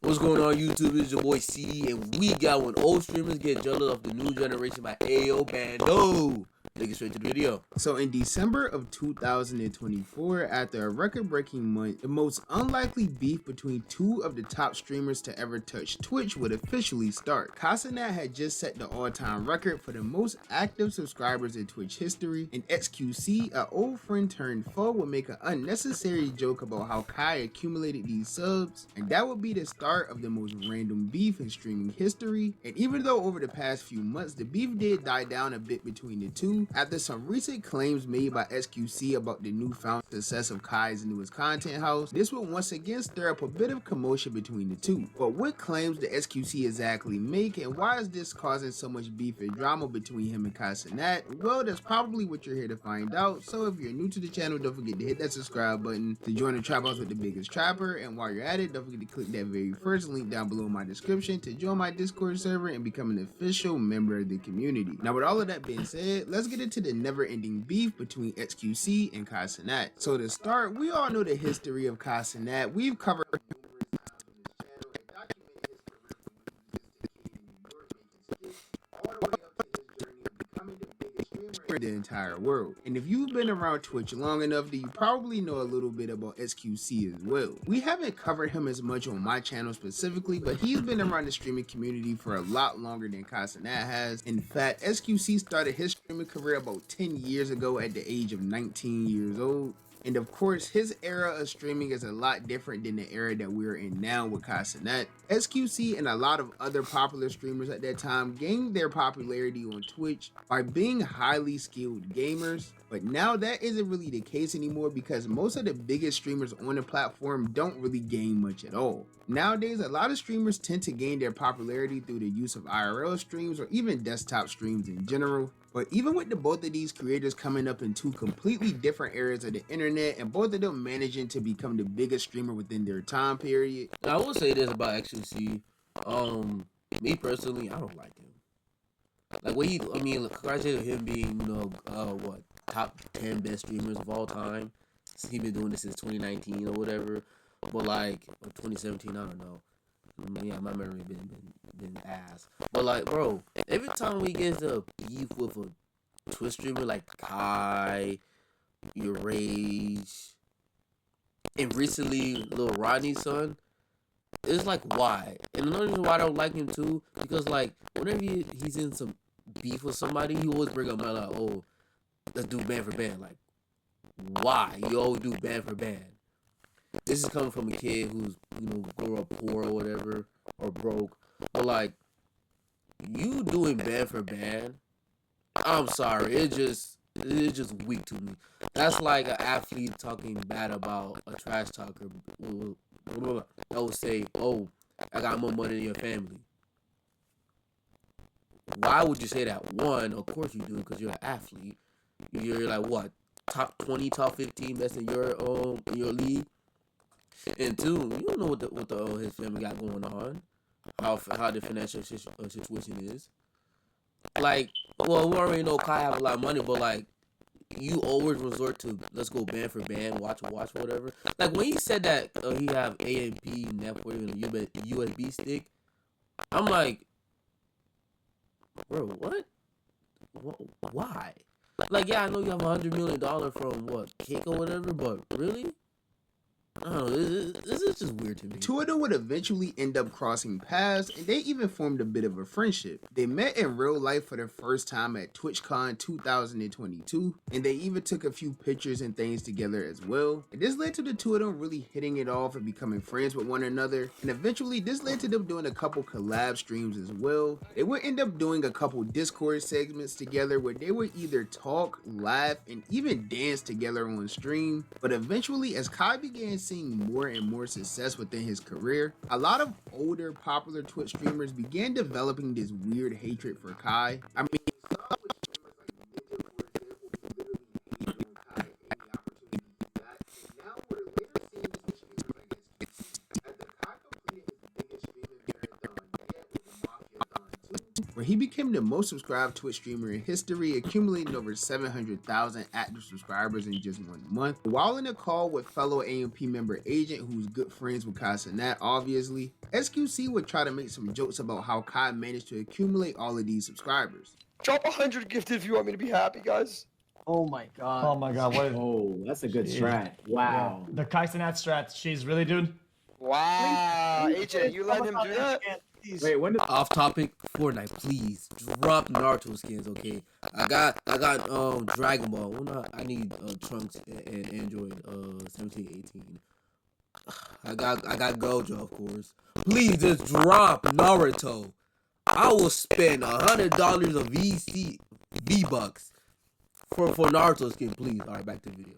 What's going on, YouTube? It's your boy C, and we got when old streamers get jealous of the new generation by Ayo Bando. Let's get straight to the video. So in December of 2024, after a record-breaking month, the most unlikely beef between two of the top streamers to ever touch Twitch would officially start. Casanat had just set the all-time record for the most active subscribers in Twitch history, and XQC, an old friend turned foe, would make an unnecessary joke about how Kai accumulated these subs, and that would be the start of the most random beef in streaming history. And even though over the past few months the beef did die down a bit between the two, after some recent claims made by XQC about the newfound success of Kai's newest content house, this would once again stir up a bit of commotion between the two. But what claims did XQC exactly make, and why is this causing so much beef and drama between him and Casanat? Well, that's probably what you're here to find out. So if you're new to the channel, don't forget to hit that subscribe button to join the trap house with the biggest trapper, and while you're at it, don't forget to click that very first link down below in my description to join my Discord server and become an official member of the community. Now, with all of that being said, let's get into the never-ending beef between XQC and Casanat. So to start, we all know the history of Casanat. We've covered the entire world. And if you've been around Twitch long enough, then you probably know a little bit about XQC as well. We haven't covered him as much on my channel specifically, but he's been around the streaming community for a lot longer than Casanat has. In fact, XQC started his streaming career about 10 years ago at the age of 19 years old. And of course, his era of streaming is a lot different than the era that we're in now with Casanat. XQC and a lot of other popular streamers at that time gained their popularity on Twitch by being highly skilled gamers. But now that isn't really the case anymore because most of the biggest streamers on the platform don't really gain much at all. Nowadays, a lot of streamers tend to gain their popularity through the use of IRL streams or even desktop streams in general. But even with the both of these creators coming up in two completely different areas of the internet and both of them managing to become the biggest streamer within their time period. Now, I will say this about XQC. Me personally, I don't like him. Like what congratulations him being, top 10 best streamers of all time. He's been doing this since 2019 or whatever. But like 2017, I don't know. Yeah, my memory been ass. But like, bro, every time we get a beef with a Twitch streamer like Kai, Your Rage, and recently Lil Rodney's son, it's like why? And another reason why I don't like him too, because like whenever he's in some beef with somebody, he always bring up like, oh, let's do band for band. Like, why? You always do band for band. This is coming from a kid who's, grew up poor or whatever, or broke. But, like, you doing band for band, I'm sorry, it's just weak to me. That's like an athlete talking bad about a trash talker. I would say, oh, I got more money than your family. Why would you say that? One, of course you do, because you're an athlete. You're like, what, top 20, top 15 best in your league? And two, you don't know what his family got going on, how the financial situation is. Like, well, we already know Kai have a lot of money, but like, you always resort to let's go band for band, watch whatever. Like when he said that he have AMP network and a USB stick, I'm like, bro, what? Why? Like, yeah, I know you have $100 million from what, Kick or whatever, but really? I don't know, this is just weird to me. Two of them would eventually end up crossing paths, and they even formed a bit of a friendship. They met in real life for the first time at TwitchCon 2022, and they even took a few pictures and things together as well. And this led to the two of them really hitting it off and becoming friends with one another, and eventually this led to them doing a couple collab streams as well. They would end up doing a couple Discord segments together where they would either talk, laugh, and even dance together on stream. But eventually, as Kai began seeing more and more success within his career, a lot of older popular Twitch streamers began developing this weird hatred for Kai. I mean, where where he became the most subscribed Twitch streamer in history, accumulating over 700,000 active subscribers in just 1 month. While in a call with fellow AMP member Agent, who's good friends with Kai Cenat, obviously, XQC would try to make some jokes about how Kai managed to accumulate all of these subscribers. Drop 100 gifted if you want me to be happy, guys. Oh my god. Oh my god, what is... Oh, that's a good strat. Wow. Yeah. The Kai Cenat strat, she's really, dude. Wow, Agent, you let him do that? Wait, when did... Off topic, Fortnite, please drop Naruto skins, okay? I got Dragon Ball. I need Trunks and Android 17, 18. I got Gojo, of course. Please just drop Naruto. I will spend $100 of V-Bucks for Naruto skin, please. All right, back to the video.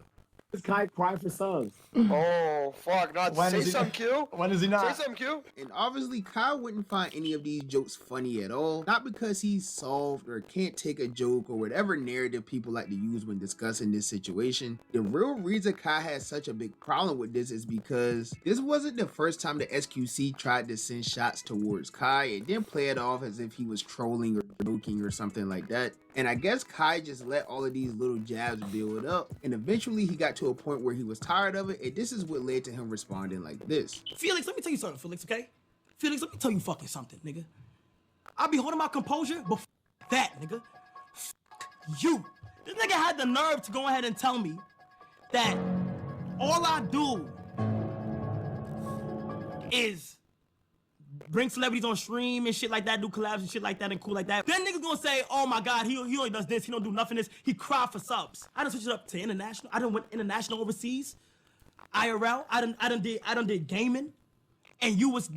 This guy cry for subs? Oh, fuck. Not When say is he- something, Q. When is he not? Say something, Q. And obviously, Kyle wouldn't find any of these jokes funny at all. Not because he's solved or can't take a joke or whatever narrative people like to use when discussing this situation. The real reason Kai has such a big problem with this is because this wasn't the first time the XQC tried to send shots towards Kai and then play it off as if he was trolling or joking or something like that. And I guess Kai just let all of these little jabs build up, and eventually he got to a point where he was tired of it, and this is what led to him responding like this. Felix, let me tell you something, Felix, okay? Felix, let me tell you fucking something, nigga. I'll be holding my composure, but that, nigga. You. This nigga had the nerve to go ahead and tell me that all I do is bring celebrities on stream and shit like that, do collabs and shit like that and cool like that. Then niggas gonna say, oh my god, he only does this, he don't do nothing this, he cry for subs. I done switched it up to international. I done went international overseas. IRL. I done did gaming. And you was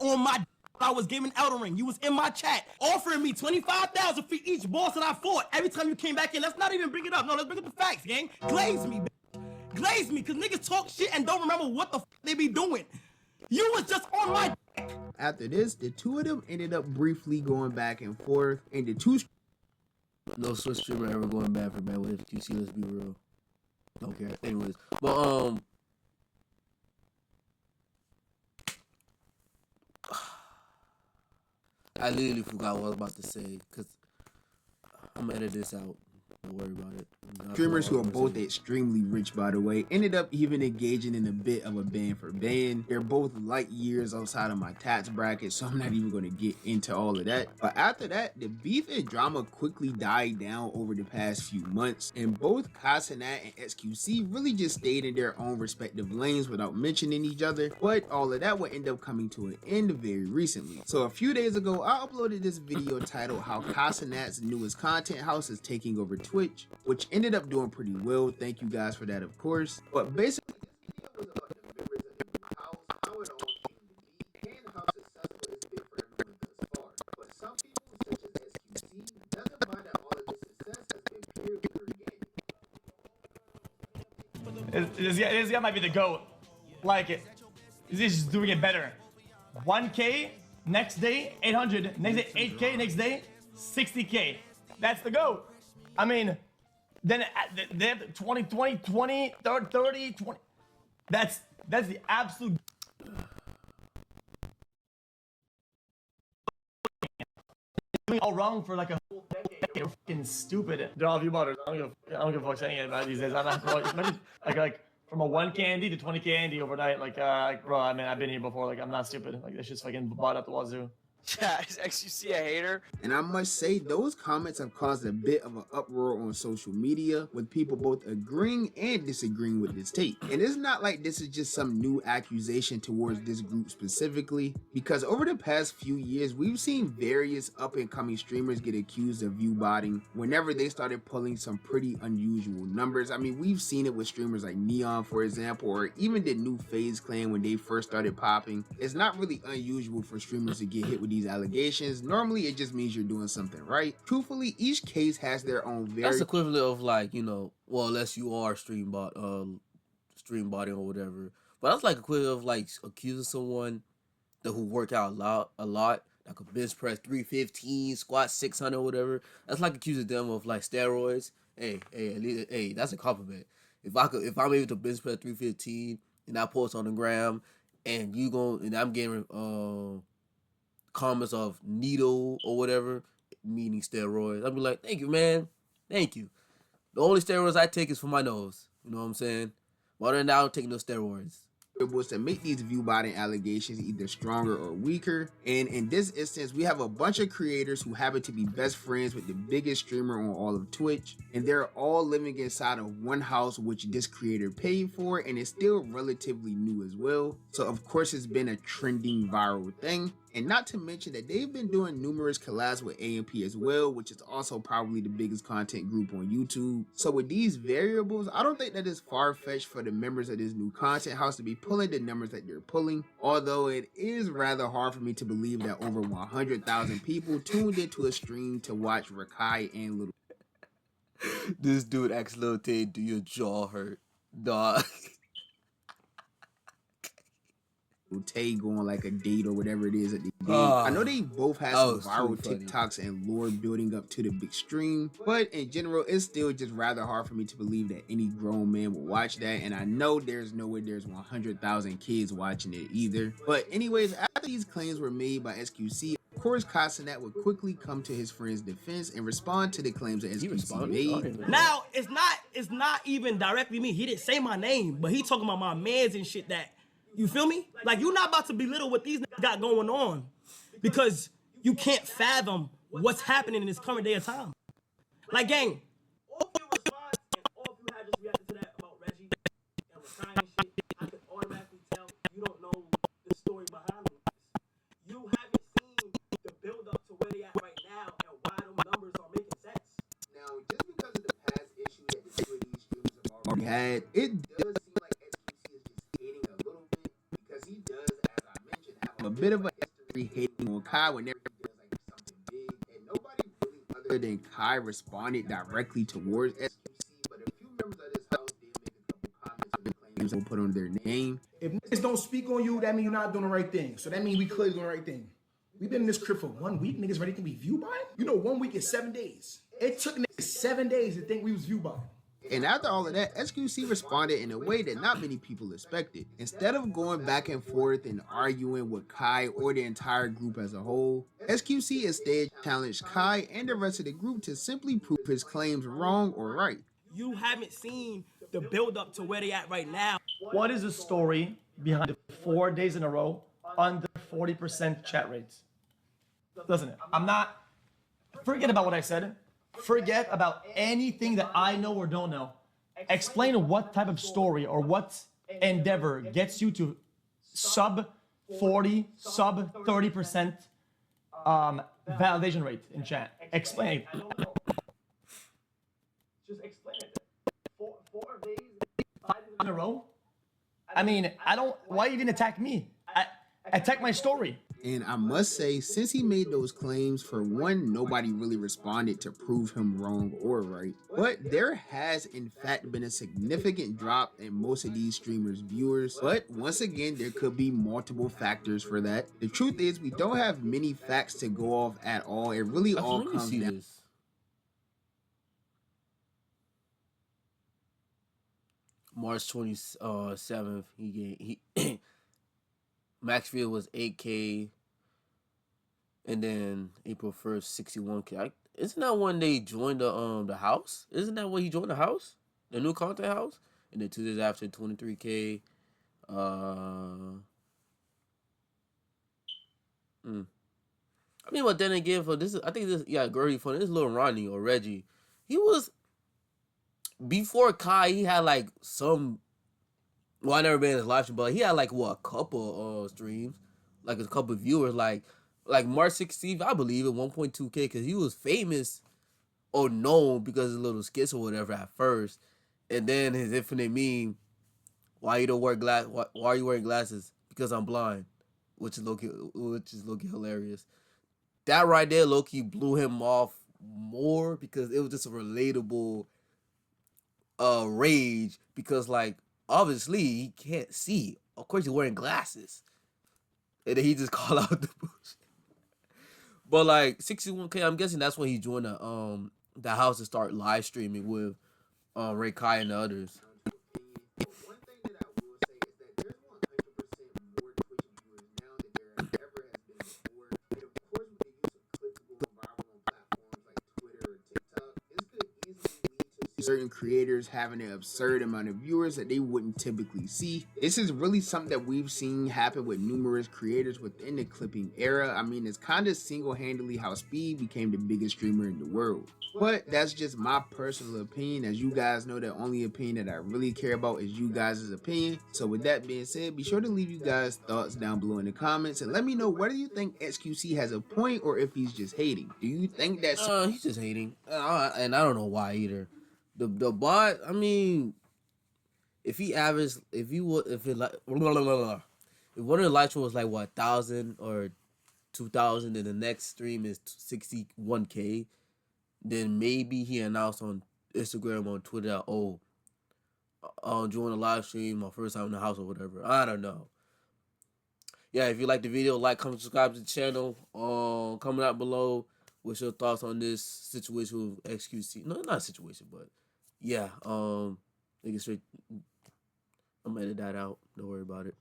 on my I was gaming Elden Ring. You was in my chat offering me 25,000 for each boss that I fought. Every time you came back in, let's not even bring it up. No, let's bring up the facts, gang. Glaze me, bitch. Glaze me, cause niggas talk shit and don't remember what the they be doing. You was just on my. After this, the two of them ended up briefly going back and forth, and the two No Swiss streamer ever going bad for bad with XQC, let's be real. Don't care. Anyways, but I literally forgot what I was about to say, because I'm gonna edit this out. Don't worry about it. streamers who are both extremely rich, by the way, ended up even engaging in a bit of a band for band. They're both light years outside of my tax bracket, so I'm not even going to get into all of that. But after that, the beef and drama quickly died down over the past few months, and both Kai Cenat and XQC really just stayed in their own respective lanes without mentioning each other. But all of that would end up coming to an end very recently. So a few days ago, I uploaded this video titled "How Kai Cenat's newest content house is taking over Twitch," which ended up doing pretty well. Thank you guys for that, of course. But basically, this video was about the members of the new house, how it all came to be, and how successful it's been for everyone thus far. But some people, such as XQC, doesn't mind that all of this success has been pure organic. This guy might be the GOAT. Like it. He's just doing it better. 1K, next day, 800, next day, 8K, next day, 60K. That's the GOAT. I mean, then they have 20, 20, 20, 30, 20. That's the absolute. Doing all wrong for like a whole decade. You're fucking stupid. They're all viewboters. I don't give a fuck saying it about these days. I'm not like from a 1K Andy to 20K Andy overnight. Like bro, I mean, I've been here before. Like, I'm not stupid. Like, this shit's fucking bought up the wazoo. Yeah, is XQC a hater? And I must say, those comments have caused a bit of an uproar on social media, with people both agreeing and disagreeing with this take. And it's not like this is just some new accusation towards this group specifically, because over the past few years, we've seen various up-and-coming streamers get accused of view-botting whenever they started pulling some pretty unusual numbers. I mean, we've seen it with streamers like Neon, for example, or even the new FaZe clan when they first started popping. It's not really unusual for streamers to get hit with these allegations. Normally it just means you're doing something right. Truthfully, each case has their own that's equivalent of, like, you know, well, unless you are stream botting or whatever. But that's like equivalent of like accusing someone who work out a lot, like a bench press 315, squat 600 or whatever. That's like accusing them of like steroids. Hey, that's a compliment. If I'm able to bench press 315 and I post on the gram, and I'm getting comments of needle or whatever, meaning steroids. I'd be like, thank you, man. Thank you. The only steroids I take is for my nose. You know what I'm saying? Other than that, I don't take no steroids. Was to make these view botting allegations either stronger or weaker. And in this instance, we have a bunch of creators who happen to be best friends with the biggest streamer on all of Twitch, and they're all living inside of one house which this creator paid for, and it's still relatively new as well. So of course it's been a trending viral thing. And not to mention that they've been doing numerous collabs with AMP as well, which is also probably the biggest content group on YouTube. So with these variables, I don't think that it's far-fetched for the members of this new content house to be pulling the numbers that they're pulling. Although it is rather hard for me to believe that over 100,000 people tuned into a stream to watch Rakai and Little. This dude asked Lil Tay, do your jaw hurt? Dog. Tay go on like a date or whatever it is that they did. I know they both had some viral TikToks and lore building up to the big stream, but in general, it's still just rather hard for me to believe that any grown man will watch that. And I know there's no way there's 100,000 kids watching it either. But anyways, after these claims were made by XQC, of course, Casanet would quickly come to his friend's defense and respond to the claims that XQC made. Now, it's not even directly me. He didn't say my name, but he talking about my mans and shit that, you feel me? Like, you're not about to belittle what these niggas got going on because you can't fathom what's happening in this current day of time. Like, gang, all of your response and all of you had just reacted to that about Reggie and Rakai and shit, I could automatically tell you don't know the story behind this. You haven't seen the build up to where they at right now and why them numbers are making sense. Now, just because of the past issue that the two of these streamers have already had, it does seem like XQC is just hating a little bit because he does, as I mentioned, have a bit of a history hating on Kai whenever he does like something big, and nobody really other than Kai responded directly towards XQC, but a few members of this house did make a couple comments on the claims and put on their name. If niggas don't speak on you, that means you're not doing the right thing. So that means we clearly doing the right thing. We've been in this crib for 1 week. Niggas ready to be view buying? You know, 1 week is 7 days. It took niggas 7 days to think we was view buying. And after all of that, XQC responded in a way that not many people expected. Instead of going back and forth and arguing with Kai or the entire group as a whole, XQC instead challenged Kai and the rest of the group to simply prove his claims wrong or right. You haven't seen the build up to where they at right now. What is the story behind the 4 days in a row under 40% chat rates? Doesn't it? I'm not. Forget about what I said. Forget about anything that I know or don't know. Explain what type of story or what endeavor gets you to sub 40, sub 30% validation rate in chat. Explain it. Just explain it. 4 days, 5 days in a row? I mean, I don't. Why even attack me? Attack my story. And I must say, since he made those claims, for one, nobody really responded to prove him wrong or right. But there has, in fact, been a significant drop in most of these streamers' viewers. But once again, there could be multiple factors for that. The truth is, we don't have many facts to go off at all. It really all comes down. This. March 27th, he Maxfield was 8K, and then April 1st, 61K. Isn't that when they joined the house? Isn't that when he joined the house? The new content house? And then 2 days after, 23K. I mean, but then again, for this, I think this, yeah, Gurry for this little Ronnie or Reggie, he was, before Kai, he had like some, well, I never been in his live stream, but he had like, what, a couple streams, like a couple viewers, like March 16th, I believe it, 1.2K, because he was famous or known because of his little skits or whatever at first, and then his infinite meme, why you don't wear why are you wearing glasses? Because I'm blind, which is low-key hilarious. That right there, low-key blew him off more because it was just a relatable rage, because like obviously he can't see. Of course he's wearing glasses. And then he just called out the bullshit. But like 61K, I'm guessing that's when he joined the house to start live streaming with Ray Kai and the others. One thing that I will say is that there's 100% more Twitch viewers now than there ever has been before. certain creators having an absurd amount of viewers that they wouldn't typically see. This is really something that we've seen happen with numerous creators within the clipping era. I mean, it's kind of single-handedly how Speed became the biggest streamer in the world. But that's just my personal opinion. As you guys know, the only opinion that I really care about is you guys' opinion. So with that being said, be sure to leave you guys thoughts down below in the comments and let me know whether you think XQC has a point or if he's just hating. Do you think that He's just hating, and I don't know why either. The bot, I mean, if he averaged, if it like, if one of the live shows was like what 1,000 or 2,000, and the next stream is 61K, then maybe he announced on Instagram, on Twitter, that, oh, join the live stream, my first time in the house or whatever. I don't know. Yeah, if you like the video, like, comment, subscribe to the channel. Comment out below what's your thoughts on this situation with XQC. No, not a situation, but yeah. Nigga straight. I'm gonna edit that out. Don't worry about it.